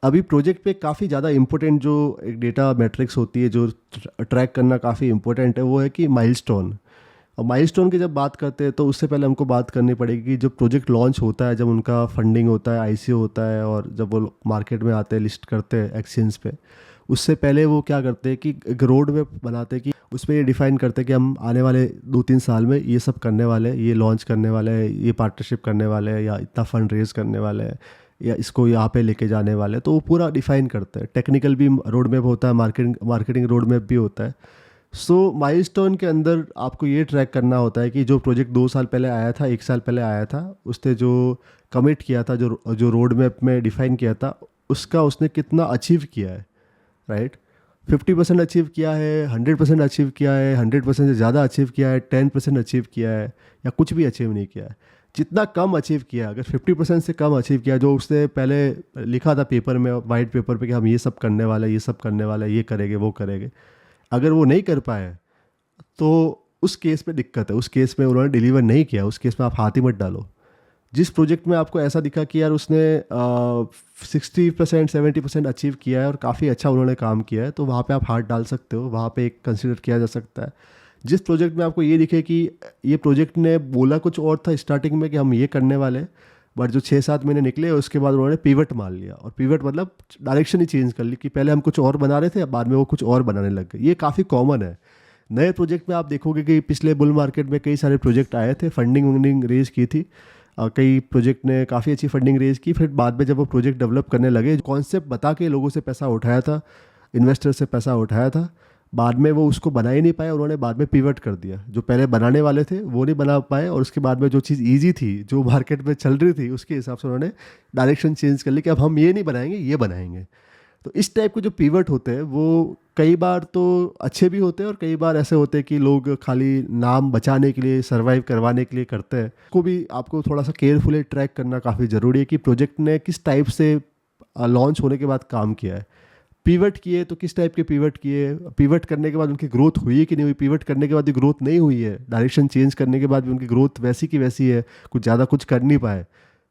अभी प्रोजेक्ट पे काफ़ी ज़्यादा इम्पोर्टेंट जो एक डेटा मैट्रिक्स होती है जो ट्रैक करना काफ़ी इम्पोर्टेंट है, वो है कि माइलस्टोन। और माइलस्टोन की जब बात करते हैं तो उससे पहले हमको बात करनी पड़ेगी कि जब प्रोजेक्ट लॉन्च होता है, जब उनका फंडिंग होता है, आईसीओ होता है, और जब वो मार्केट में आते हैं, लिस्ट करते हैं एक्सचेंज पे, उससे पहले वो क्या करते हैं कि एक रोड मैप बनाते हैं कि उसमें ये डिफाइन करते हैं कि हम आने वाले 2-3 साल में ये सब करने वाले हैं, ये लॉन्च करने वाले हैं, ये पार्टनरशिप करने वाले हैं, या इतना फंड रेज करने वाले हैं, या इसको यहाँ पे लेके जाने वाले हैं। तो वो पूरा डिफाइन करते हैं। टेक्निकल भी रोड मैप होता है, मार्केटिंग रोड मैप भी होता है। सो माइलस्टोन के अंदर आपको ये ट्रैक करना होता है कि जो प्रोजेक्ट 2 साल पहले आया था, 1 साल पहले आया था, उसने जो कमिट किया था, जो जो रोड मैप में डिफाइन किया था, उसका उसने कितना अचीव किया है, राइट? 50% अचीव किया है, 100% अचीव किया है, 100% से ज़्यादा अचीव किया है, 10% अचीव किया है, या कुछ भी अचीव नहीं किया है। जितना कम अचीव किया है, अगर 50% से कम अचीव किया, जो उसने पहले लिखा था पेपर में, वाइट पेपर पे, कि हम ये सब करने वाले हैं, ये सब करने वाले हैं, ये करेंगे, वो करेंगे, अगर वो नहीं कर पाए तो उस केस में दिक्कत है। उस केस में उन्होंने डिलीवर नहीं किया, उस केस में आप हाथ ही मत डालो। जिस प्रोजेक्ट में आपको ऐसा दिखा कि यार उसने 60% 70% अचीव किया है और काफ़ी अच्छा उन्होंने काम किया है, तो वहाँ पे आप हाथ डाल सकते हो, वहाँ पे एक कंसिडर किया जा सकता है। जिस प्रोजेक्ट में आपको ये दिखे कि ये प्रोजेक्ट ने बोला कुछ और था स्टार्टिंग में कि हम ये करने वाले हैं, बट जो 6-7 महीने निकले उसके बाद उन्होंने पिवट मार लिया, और पिवट मतलब डायरेक्शन ही चेंज कर ली, कि पहले हम कुछ और बना रहे थे, बाद में वो कुछ और बनाने लग गए। ये काफ़ी कॉमन है। नए प्रोजेक्ट में आप देखोगे कि पिछले बुल मार्केट में कई सारे प्रोजेक्ट आए थे, फंडिंग वंडिंग रेज की थी, कई प्रोजेक्ट ने काफ़ी अच्छी फंडिंग रेज की, फिर बाद में जब वो प्रोजेक्ट डेवलप करने लगे, कॉन्सेप्ट बता के लोगों से पैसा उठाया था, इन्वेस्टर से पैसा उठाया था, बाद में वो उसको बना ही नहीं पाए, उन्होंने बाद में पिवट कर दिया। जो पहले बनाने वाले थे वो नहीं बना पाए, और उसके बाद में जो चीज़ ईजी थी, जो मार्केट में चल रही थी, उसके हिसाब से उन्होंने डायरेक्शन चेंज कर ली कि अब हम ये नहीं बनाएंगे, ये बनाएंगे। तो इस टाइप के जो पिवट होते हैं वो कई बार तो अच्छे भी होते हैं, और कई बार ऐसे होते हैं कि लोग खाली नाम बचाने के लिए, सरवाइव करवाने के लिए करते हैं। को भी आपको थोड़ा सा केयरफुली ट्रैक करना काफ़ी ज़रूरी है कि प्रोजेक्ट ने किस टाइप से लॉन्च होने के बाद काम किया है। पिवट किए तो किस टाइप के पिवट किए, पिवट करने के बाद उनकी ग्रोथ हुई है कि नहीं हुई, पिवट करने के बाद भी ग्रोथ नहीं हुई है, डायरेक्शन चेंज करने के बाद भी उनकी ग्रोथ वैसी की वैसी है, कुछ ज़्यादा कुछ कर नहीं पाए,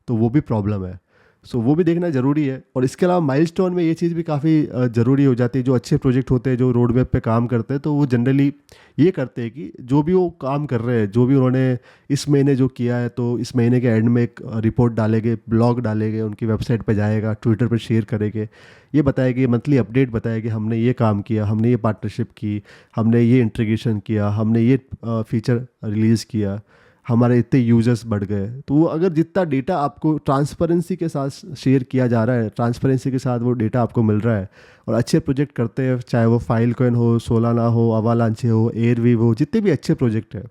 तो वो भी प्रॉब्लम है। सो वो भी देखना ज़रूरी है। और इसके अलावा माइलस्टोन में ये चीज़ भी काफ़ी ज़रूरी हो जाती है। जो अच्छे प्रोजेक्ट होते हैं, जो रोड मैप पे काम करते हैं, तो वो जनरली ये करते हैं कि जो भी वो काम कर रहे हैं, जो भी उन्होंने इस महीने जो किया है, तो इस महीने के एंड में एक रिपोर्ट डालेंगे, ब्लॉग डालेंगे, उनकी वेबसाइट पे जाएगा, ट्विटर पर शेयर करेंगे, ये बताएगी, मंथली अपडेट बताएगी, हमने ये काम किया, हमने ये पार्टनरशिप की, हमने ये इंटीग्रेशन किया, हमने ये फीचर रिलीज़ किया, हमारे इतने यूजर्स बढ़ गए। तो वो अगर जितना डेटा आपको ट्रांसपेरेंसी के साथ शेयर किया जा रहा है, ट्रांसपेरेंसी के साथ वो डेटा आपको मिल रहा है, और अच्छे प्रोजेक्ट करते हैं, चाहे वो फाइलकॉइन हो, सोलाना हो, अवालांचे हो, एयरवीव हो, जितने भी अच्छे प्रोजेक्ट हैं,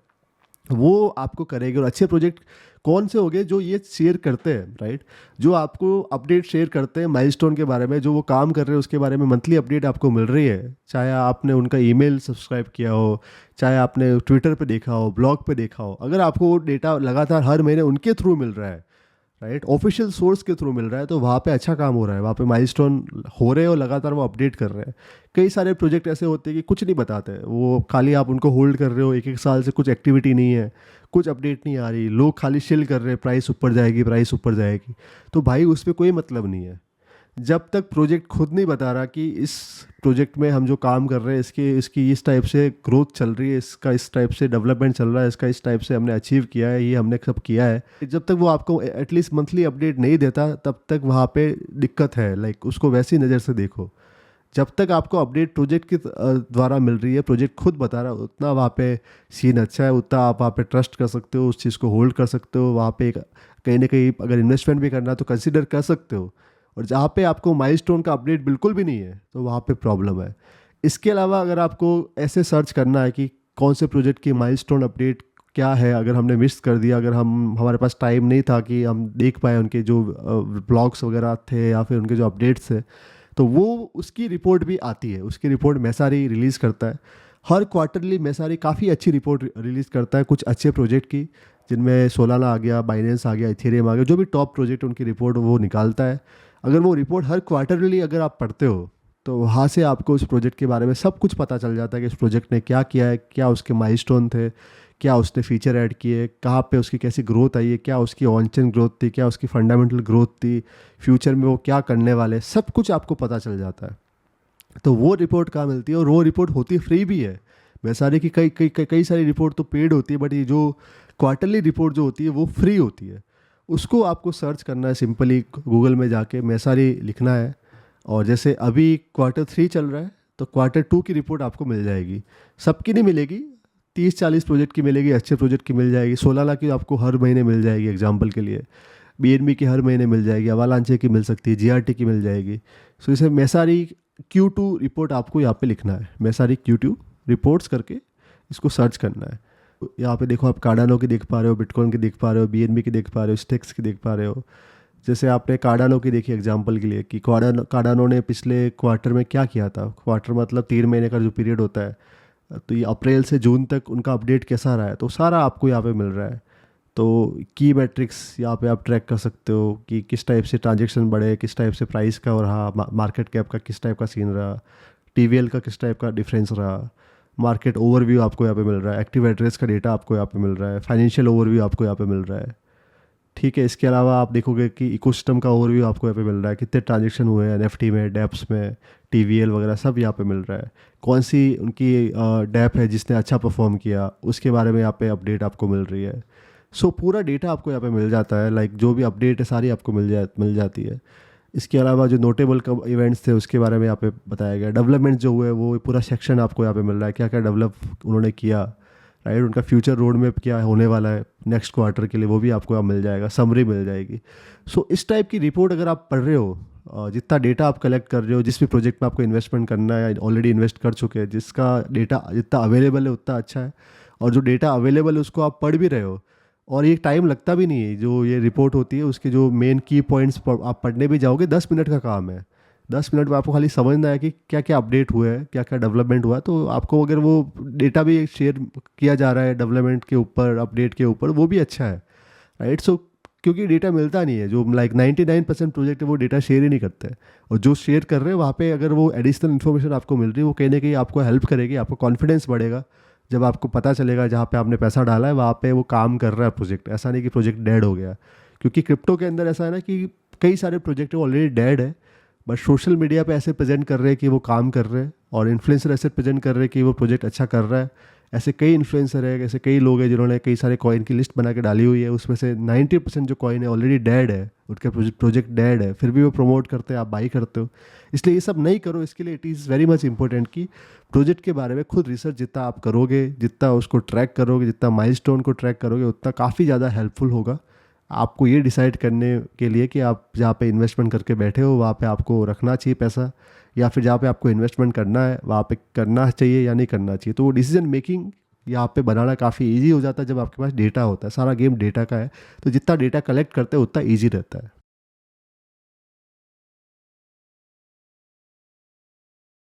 वो आपको करेंगे। और अच्छे प्रोजेक्ट कौन से होंगे? जो ये शेयर करते हैं, राइट? जो आपको अपडेट शेयर करते हैं माइलस्टोन के बारे में, जो वो काम कर रहे हैं उसके बारे में मंथली अपडेट आपको मिल रही है, चाहे आपने उनका ईमेल सब्सक्राइब किया हो, चाहे आपने ट्विटर पे देखा हो, ब्लॉग पे देखा हो, अगर आपको वो डेटा लगातार हर महीने उनके थ्रू मिल रहा है, राइट, ऑफिशियल सोर्स के थ्रू मिल रहा है, तो वहाँ पे अच्छा काम हो रहा है, वहाँ पे माइलस्टोन हो रहे हैं और लगातार वो अपडेट कर रहे हैं। कई सारे प्रोजेक्ट ऐसे होते हैं कि कुछ नहीं बताते, वो खाली आप उनको होल्ड कर रहे हो, एक एक साल से कुछ एक्टिविटी नहीं है, कुछ अपडेट नहीं आ रही, लोग खाली शिल कर रहे हैं, प्राइस ऊपर जाएगी, प्राइस ऊपर जाएगी। तो भाई उस पर कोई मतलब नहीं है। जब तक प्रोजेक्ट खुद नहीं बता रहा कि इस प्रोजेक्ट में हम जो काम कर रहे हैं, इसके इसकी इस टाइप से ग्रोथ चल रही है, इसका इस टाइप से डेवलपमेंट चल रहा है, इसका इस टाइप से हमने अचीव किया है, ये हमने सब किया है, जब तक वो आपको एटलीस्ट मंथली अपडेट नहीं देता, तब तक वहाँ पे दिक्कत है। लाइक उसको वैसी नज़र से देखो। जब तक आपको अपडेट प्रोजेक्ट के द्वारा मिल रही है, प्रोजेक्ट खुद बता रहा है, उतना वहाँ पे सीन अच्छा है, उतना आप वहाँ पे ट्रस्ट कर सकते हो, उस चीज़ को होल्ड कर सकते हो। वहाँ पे कहीं ना कहीं अगर इन्वेस्टमेंट भी करना है तो कंसिडर कर सकते हो। और जहाँ पे आपको माइलस्टोन का अपडेट बिल्कुल भी नहीं है, तो वहाँ पे प्रॉब्लम है। इसके अलावा अगर आपको ऐसे सर्च करना है कि कौन से प्रोजेक्ट की माइलस्टोन अपडेट क्या है, अगर हमने मिस कर दिया, अगर हमारे पास टाइम नहीं था कि हम देख पाए उनके जो ब्लॉग्स वगैरह थे या फिर उनके जो अपडेट्स थे, तो वो उसकी रिपोर्ट भी आती है। उसकी रिपोर्ट मैसारी रिलीज़ करता है हर क्वार्टरली। मैसारी काफ़ी अच्छी रिपोर्ट रिलीज़ करता है कुछ अच्छे प्रोजेक्ट की, जिनमें सोलाना आ गया, बाइनेंस आ गया, इथेरियम आ गया, जो भी टॉप प्रोजेक्ट उनकी रिपोर्ट वो निकालता है। अगर वो रिपोर्ट हर क्वार्टरली अगर आप पढ़ते हो, तो वहाँ से आपको उस प्रोजेक्ट के बारे में सब कुछ पता चल जाता है कि इस प्रोजेक्ट ने क्या किया है, क्या उसके माइलस्टोन थे, क्या उसने फीचर ऐड किए, कहाँ पे उसकी कैसी ग्रोथ आई है, क्या उसकी ऑन चेन ग्रोथ थी, क्या उसकी फंडामेंटल ग्रोथ थी, फ्यूचर में वो क्या करने वाले, सब कुछ आपको पता चल जाता है। तो वो रिपोर्ट कहाँ मिलती है, और वो रिपोर्ट होती फ्री भी है। वैसारी की कई कई कई कई सारी रिपोर्ट तो पेड होती है, बट ये जो क्वार्टरली रिपोर्ट जो होती है वो फ्री होती है। उसको आपको सर्च करना है सिंपली गूगल में जाके, मैसारी लिखना है, और जैसे अभी Q3 चल रहा है तो Q2 की रिपोर्ट आपको मिल जाएगी। सबकी नहीं मिलेगी, 30-40 प्रोजेक्ट की मिलेगी, अच्छे प्रोजेक्ट की मिल जाएगी। सोलाना की आपको हर महीने मिल जाएगी, एग्जाम्पल के लिए BNB की हर महीने मिल जाएगी, अवालांचे की मिल सकती है, GRT की मिल जाएगी। सो इसे मैसारी Q2 रिपोर्ट आपको यहाँ पे लिखना है, मैसारी Q2 रिपोर्ट्स करके इसको सर्च करना है। यहाँ पे देखो, आप कार्डानो की देख पा रहे हो, बिटकॉइन की देख पा रहे हो, BNB की देख पा रहे हो, स्टेक्स की देख पा रहे हो। जैसे आपने कार्डानो की देखी एग्जांपल के लिए कि कार्डानो ने पिछले क्वार्टर में क्या किया था। क्वार्टर मतलब 3 महीने का जो पीरियड होता है, तो ये अप्रैल से जून तक उनका अपडेट कैसा रहा है, तो सारा आपको यहाँ पे मिल रहा है। तो की मैट्रिक्स यहाँ पे आप ट्रैक कर सकते हो कि किस टाइप से ट्रांजेक्शन बढ़े, किस टाइप से प्राइस का रहा, मार्केट कैप का किस टाइप का सीन रहा, TVL का किस टाइप का डिफरेंस रहा, मार्केट ओवरव्यू आपको यहाँ पे मिल रहा है, एक्टिव एड्रेस का डेटा आपको यहाँ पे मिल रहा है, फाइनेंशियल ओवरव्यू आपको यहाँ पे मिल रहा है। ठीक है, इसके अलावा आप देखोगे कि इकोसिस्टम का ओवरव्यू आपको यहाँ पे मिल रहा है, कितने ट्रांजेक्शन हुए हैं NFT में, डेप्स में, TVL वगैरह सब यहाँ पे मिल रहा है। कौन सी उनकी डेप है जिसने अच्छा परफॉर्म किया, उसके बारे में यहाँ पे अपडेट आपको मिल रही है। सो पूरा डेटा आपको यहाँ पे मिल जाता है, लाइक जो भी अपडेट है सारी आपको मिल जाती है। इसके अलावा जो नोटेबल इवेंट्स थे उसके बारे में यहाँ पे बताया गया, डेवलपमेंट जो हुए वो पूरा सेक्शन आपको यहाँ पे मिल रहा है, क्या क्या डेवलप उन्होंने किया, राइट, उनका फ्यूचर रोड मैप क्या होने वाला है नेक्स्ट क्वार्टर के लिए, वो भी आपको यहाँ मिल जाएगा, समरी मिल जाएगी। सो इस टाइप की रिपोर्ट अगर आप पढ़ रहे हो, जितना डेटा आप कलेक्ट कर रहे हो, जिस भी प्रोजेक्ट में आपको इन्वेस्टमेंट करना है, ऑलरेडी इन्वेस्ट कर चुके हैं, जिसका डेटा जितना अवेलेबल है उतना अच्छा है, और जो डेटा अवेलेबल है उसको आप पढ़ भी रहे हो, और ये टाइम लगता भी नहीं है। जो ये रिपोर्ट होती है उसके जो मेन की पॉइंट्स आप पढ़ने भी जाओगे 10 मिनट का काम है। 10 मिनट में आपको खाली समझना है कि क्या क्या अपडेट हुआ है, क्या क्या डेवलपमेंट हुआ है। तो आपको अगर वो डेटा भी शेयर किया जा रहा है डेवलपमेंट के ऊपर, अपडेट के ऊपर, वो भी अच्छा है, राइट। सो क्योंकि डेटा मिलता नहीं है, जो लाइक 99% प्रोजेक्ट है वो डेटा शेयर ही नहीं करते हैं, और जो शेयर कर रहे हैं वहाँ पे अगर वो एडिशनल इन्फॉर्मेशन आपको मिल रही है, वो कहीं ना कहीं आपको हेल्प करेगी, आपको कॉन्फिडेंस बढ़ेगा जब आपको पता चलेगा जहाँ पे आपने पैसा डाला है वहाँ पे वो काम कर रहा है प्रोजेक्ट, ऐसा नहीं कि प्रोजेक्ट डेड हो गया। क्योंकि क्रिप्टो के अंदर ऐसा है ना कि कई सारे प्रोजेक्ट ऑलरेडी डेड है, बट सोशल मीडिया पे ऐसे प्रेजेंट कर रहे हैं कि वो काम कर रहे हैं, और इन्फ्लुएंसर ऐसे प्रेजेंट कर रहे हैं कि वो प्रोजेक्ट अच्छा कर रहा है। ऐसे कई इन्फ्लुएंसर है, ऐसे कई लोग हैं जिन्होंने कई सारे कॉइन की लिस्ट बना के डाली हुई है, उसमें से 90% जो कॉइन है ऑलरेडी डेड है, उनके प्रोजेक्ट डेड है, फिर भी वो प्रमोट करते हैं, आप बाई करते हो। इसलिए ये सब नहीं करो। इसके लिए it is very much important कि प्रोजेक्ट के बारे में खुद रिसर्च जितना आप करोगे, जितना उसको ट्रैक करोगे, जितना माइलस्टोन को ट्रैक करोगे, उतना काफ़ी ज़्यादा हेल्पफुल होगा आपको ये डिसाइड करने के लिए कि आप जहाँ पे इन्वेस्टमेंट करके बैठे हो वहाँ पे आपको रखना चाहिए पैसा, या फिर जहाँ पे आपको इन्वेस्टमेंट करना है वहाँ पे करना चाहिए या नहीं करना चाहिए। तो वो डिसीजन मेकिंग यहाँ पे बनाना काफ़ी इजी हो जाता है जब आपके पास डेटा होता है। सारा गेम डेटा का है, तो जितना डेटा कलेक्ट करते हैं उतना ईजी रहता है।